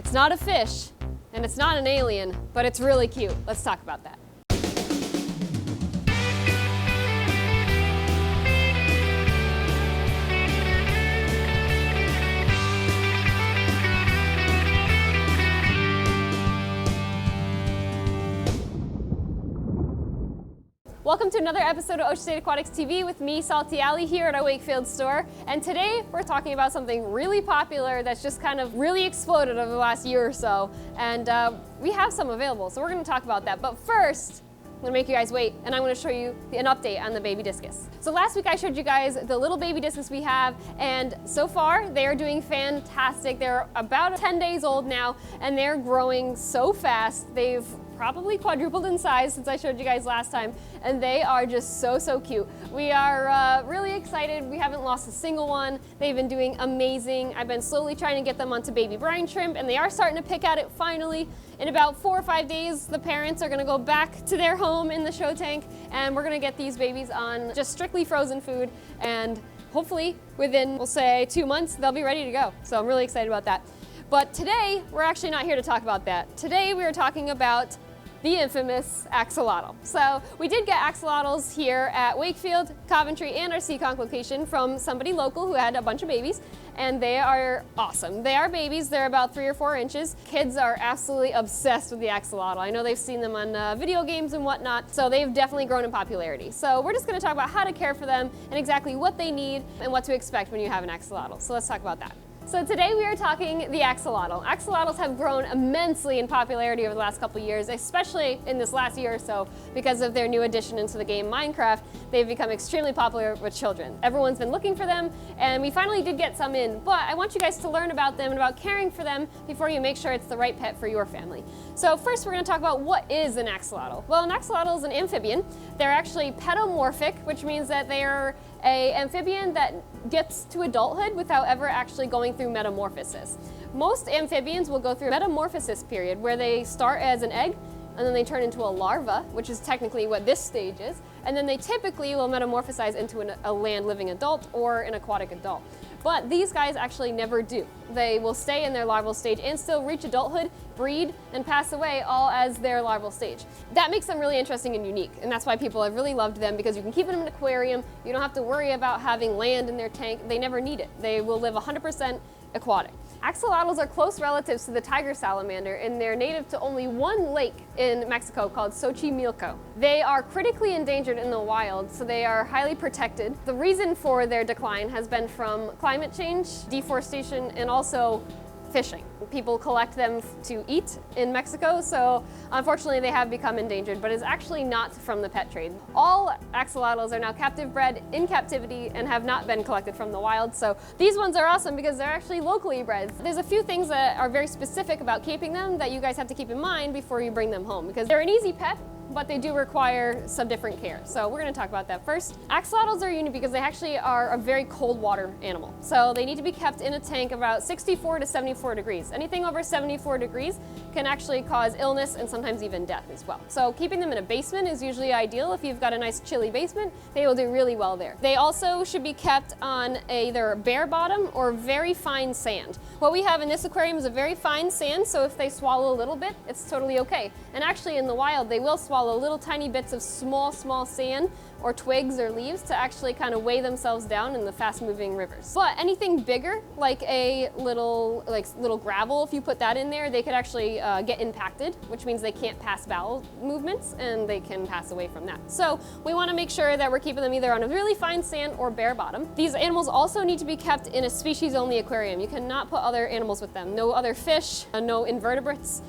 It's not a fish, and it's not an alien, but it's really cute. Let's talk about that. Welcome to another episode of OSA Aquatics TV with me, Salty Alley, here at our Wakefield store. And today we're talking about something really popular that's just kind of really exploded over the last year or so. And we have some available, so we're going to talk about that. But first, I'm going to make you guys wait, and I'm going to show you an update on the baby discus. So last week I showed you guys the little baby discus we have, and so far they are doing fantastic. They're about 10 days old now, and they're growing so fast. They've probably quadrupled in size since I showed you guys last time, and they are just so cute. We are really excited. We haven't lost a single one. They've been doing amazing. I've been slowly trying to get them onto baby brine shrimp, and they are starting to pick at it finally. In about 4 or 5 days, the parents are gonna go back to their home in the show tank, and we're gonna get these babies on just strictly frozen food, and hopefully within, we'll say, 2 months, they'll be ready to go. So I'm really excited about that. But today, we're actually not here to talk about that. Today, we are talking about the infamous axolotl. So we did get axolotls here at Wakefield, Coventry, and our Seekonk location from somebody local who had a bunch of babies, and they are awesome. They are babies. They're about 3 or 4 inches. Kids are absolutely obsessed with the axolotl. I know they've seen them on video games and whatnot, so they've definitely grown in popularity. So we're just gonna talk about how to care for them and exactly what they need and what to expect when you have an axolotl. So let's talk about that. So today we are talking the axolotl. Axolotls have grown immensely in popularity over the last couple years, especially in this last year or so because of their new addition into the game Minecraft. They've become extremely popular with children. Everyone's been looking for them, and we finally did get some in, but I want you guys to learn about them and about caring for them before you make sure it's the right pet for your family. So first we're going to talk about what is an axolotl. Well, an axolotl is an amphibian. They're actually pedomorphic, which means that they are an amphibian that gets to adulthood without ever actually going through metamorphosis. Most amphibians will go through a metamorphosis period where they start as an egg and then they turn into a larva, which is technically what this stage is, and then they typically will metamorphosize into a land-living adult or an aquatic adult. But these guys actually never do. They will stay in their larval stage and still reach adulthood, breed, and pass away all as their larval stage. That makes them really interesting and unique, and that's why people have really loved them, because you can keep them in an aquarium, you don't have to worry about having land in their tank, they never need it. They will live 100% aquatic. Axolotls are close relatives to the tiger salamander, and they're native to only one lake in Mexico called Xochimilco. They are critically endangered in the wild, so they are highly protected. The reason for their decline has been from climate change, deforestation, and also fishing. People collect them to eat in Mexico, so unfortunately they have become endangered, but it's actually not from the pet trade. All axolotls are now captive bred in captivity and have not been collected from the wild, so these ones are awesome because they're actually locally bred. There's a few things that are very specific about keeping them that you guys have to keep in mind before you bring them home, because they're an easy pet, but they do require some different care. So we're gonna talk about that first. Axolotls are unique because they actually are a very cold water animal. So they need to be kept in a tank about 64 to 74 degrees. Anything over 74 degrees can actually cause illness and sometimes even death as well. So keeping them in a basement is usually ideal. If you've got a nice chilly basement, they will do really well there. They also should be kept on either bare bottom or very fine sand. What we have in this aquarium is a very fine sand, so if they swallow a little bit, it's totally okay. And actually in the wild, they will swallow little tiny bits of small sand or twigs or leaves to actually kind of weigh themselves down in the fast-moving rivers. But anything bigger, like a little gravel, if you put that in there, they could actually get impacted, which means they can't pass bowel movements and they can pass away from that. So we want to make sure that we're keeping them either on a really fine sand or bare bottom. These animals also need to be kept in a species-only aquarium. You cannot put other animals with them. No other fish, no invertebrates.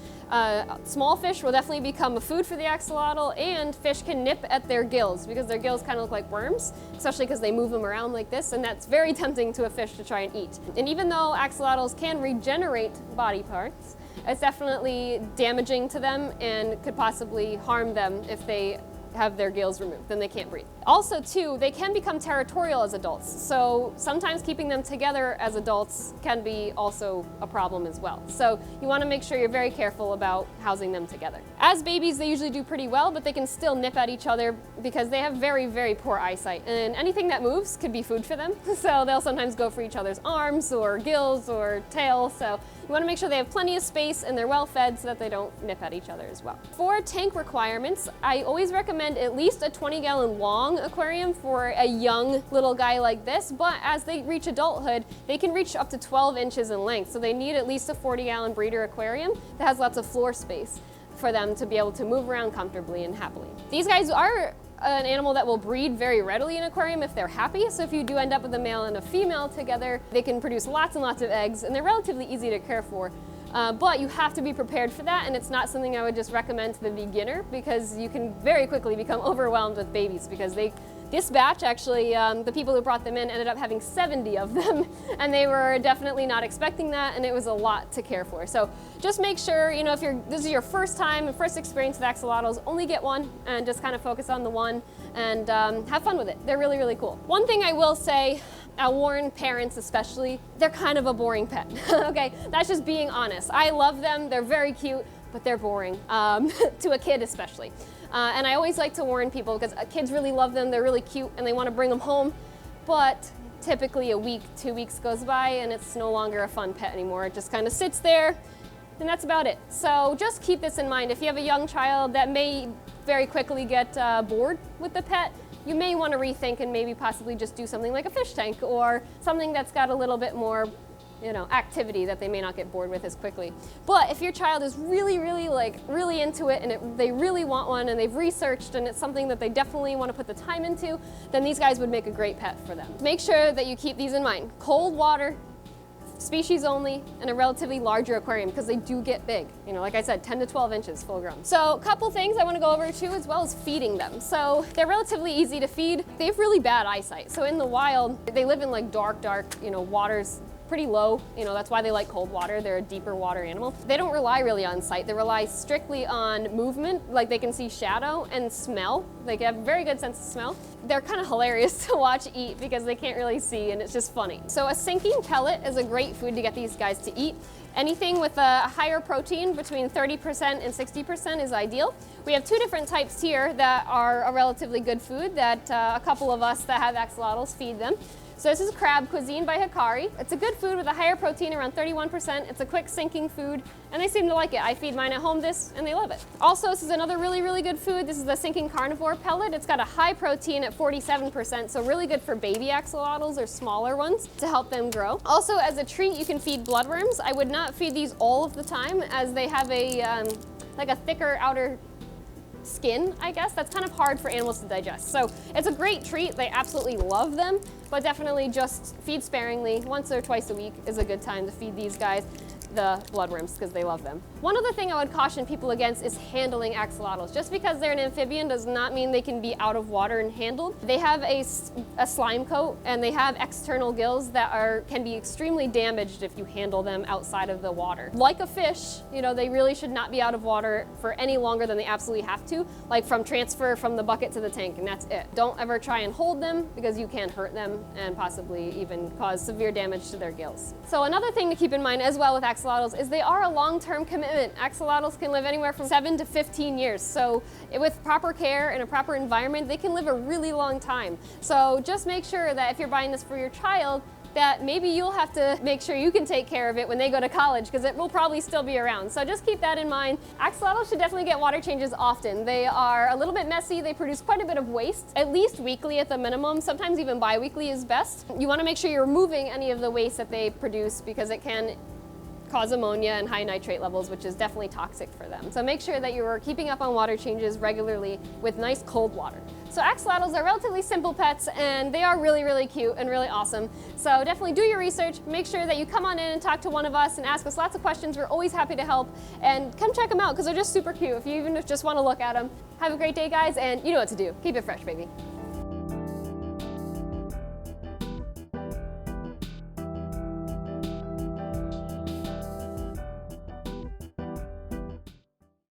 Small fish will definitely become a food for the axolotl, and fish can nip at their gills because their gills kind of look like worms, especially because they move them around like this, and that's very tempting to a fish to try and eat. And even though axolotls can regenerate body parts, it's definitely damaging to them and could possibly harm them if they have their gills removed, then they can't breathe. Also too, they can become territorial as adults. So sometimes keeping them together as adults can be also a problem as well. So you want to make sure you're very careful about housing them together. As babies, they usually do pretty well, but they can still nip at each other because they have very, very poor eyesight. And anything that moves could be food for them. So they'll sometimes go for each other's arms or gills or tail. So you want to make sure they have plenty of space and they're well fed so that they don't nip at each other as well. For tank requirements, I always recommend at least a 20-gallon long aquarium for a young little guy like this, but as they reach adulthood, they can reach up to 12 inches in length. So they need at least a 40-gallon breeder aquarium that has lots of floor space for them to be able to move around comfortably and happily. These guys are an animal that will breed very readily in an aquarium if they're happy. So if you do end up with a male and a female together, they can produce lots and lots of eggs, and they're relatively easy to care for. But you have to be prepared for that, and it's not something I would just recommend to the beginner because you can very quickly become overwhelmed with babies because this batch actually, the people who brought them in ended up having 70 of them, and they were definitely not expecting that, and it was a lot to care for. So just make sure, you know, if this is your first time and first experience with axolotls, only get one and just kind of focus on the one and have fun with it. They're really, really cool. One thing I will say, I'll warn parents especially, they're kind of a boring pet. Okay, that's just being honest. I love them, they're very cute, but they're boring, to a kid especially. And I always like to warn people because kids really love them, they're really cute, and they want to bring them home, but typically a week, 2 weeks goes by and it's no longer a fun pet anymore. It just kind of sits there, and that's about it. So just keep this in mind. If you have a young child that may very quickly get bored with the pet, you may want to rethink and maybe possibly just do something like a fish tank or something that's got a little bit more, you know, activity that they may not get bored with as quickly. But if your child is really into it and they really want one and they've researched and it's something that they definitely want to put the time into, then these guys would make a great pet for them. Make sure that you keep these in mind. Cold water, species only, and a relatively larger aquarium because they do get big. You know, like I said, 10 to 12 inches full grown. So a couple things I want to go over too as well as feeding them. So they're relatively easy to feed. They have really bad eyesight. So in the wild, they live in like dark, you know, waters, pretty low, you know, that's why they like cold water. They're a deeper water animal. They don't rely really on sight. They rely strictly on movement, like they can see shadow and smell. They have a very good sense of smell. They're kind of hilarious to watch eat because they can't really see and it's just funny. So a sinking pellet is a great food to get these guys to eat. Anything with a higher protein between 30% and 60% is ideal. We have two different types here that are a relatively good food that a couple of us that have axolotls feed them. So this is crab cuisine by Hikari. It's a good food with a higher protein, around 31%. It's a quick sinking food, and they seem to like it. I feed mine at home this, and they love it. Also, this is another really, really good food. This is the sinking carnivore pellet. It's got a high protein at 47%, so really good for baby axolotls or smaller ones to help them grow. Also, as a treat, you can feed bloodworms. I would not feed these all of the time as they have a like a thicker outer skin, I guess. That's kind of hard for animals to digest. So it's a great treat. They absolutely love them, but definitely just feed sparingly. Once or twice a week is a good time to feed these guys the bloodworms because they love them. One other thing I would caution people against is handling axolotls. Just because they're an amphibian does not mean they can be out of water and handled. They have a slime coat and they have external gills that can be extremely damaged if you handle them outside of the water. Like a fish, you know, they really should not be out of water for any longer than they absolutely have to, like from transfer from the bucket to the tank, and that's it. Don't ever try and hold them because you can hurt them and possibly even cause severe damage to their gills. So another thing to keep in mind as well with axolotls is they are a long-term commitment. Axolotls can live anywhere from 7 to 15 years. So with proper care and a proper environment, they can live a really long time. So just make sure that if you're buying this for your child, that maybe you'll have to make sure you can take care of it when they go to college because it will probably still be around. So just keep that in mind. Axolotls should definitely get water changes often. They are a little bit messy. They produce quite a bit of waste, at least weekly at the minimum. Sometimes even bi-weekly is best. You want to make sure you're removing any of the waste that they produce because it can cause ammonia and high nitrate levels, which is definitely toxic for them. So make sure that you're keeping up on water changes regularly with nice cold water. So axolotls are relatively simple pets and they are really, really cute and really awesome. So definitely do your research. Make sure that you come on in and talk to one of us and ask us lots of questions. We're always happy to help, and come check them out because they're just super cute if you even just want to look at them. Have a great day, guys, and you know what to do. Keep it fresh, baby.